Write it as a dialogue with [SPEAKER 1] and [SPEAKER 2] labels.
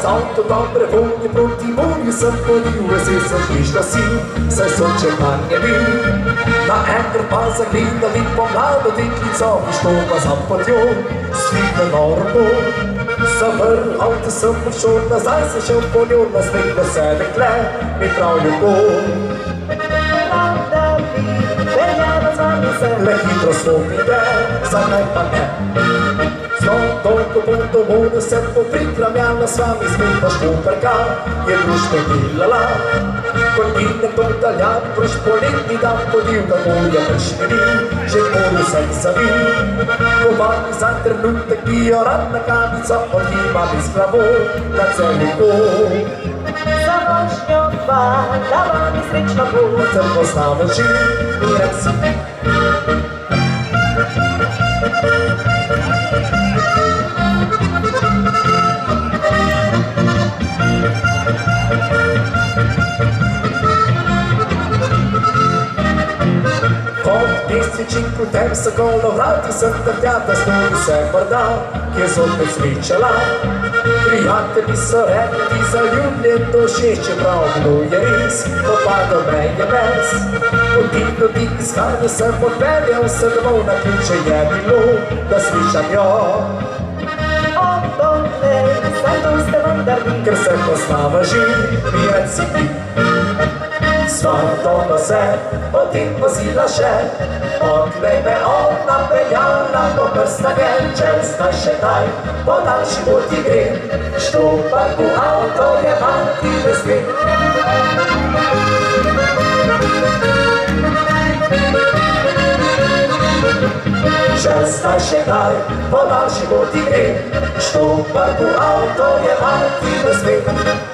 [SPEAKER 1] Salto dobre voglie pronti muri se podiu e se sono visto sì se sono cercani e vi ma enter passa grinda l'impomlado di chi so mi sto passando podio sfida normo saber alte summer shorta sai se c'è un podio la sfida se le cle mi trauio go le hidrosfobide sa ne pane Toliko punto voda se poprikram ja na svami smetaš kuparka je družbe dilala Kodine to daljan proš poletni dan podil da moja pršnjeni že moru se zavil Kovani za trenutek bio radna kavica odima mi sklavo na celi go
[SPEAKER 2] Za vožnjo pa da vam je srečno bo
[SPEAKER 1] Crno znamo živ i reci Cinque terza con lavorati s'interdiata studi se guarda che sotto svicciala Priate di sorelle di sagliulle e dolcece proprio ieri o vado meglio mes un titolo di scaglie se può bene o se devo una chiuce ieri lo da sviccia mio
[SPEAKER 2] Donne, sai tu ste mandarli
[SPEAKER 1] che se costava giù mi rezzi Svanto se o timpo si lascia od bebe ona peljala po prsta genče Znašetaj, podaljši bo ti gre Štopar v avto je manti bez gre Še znašetaj, podaljši bo ti gre Štopar v avto je manti bez gre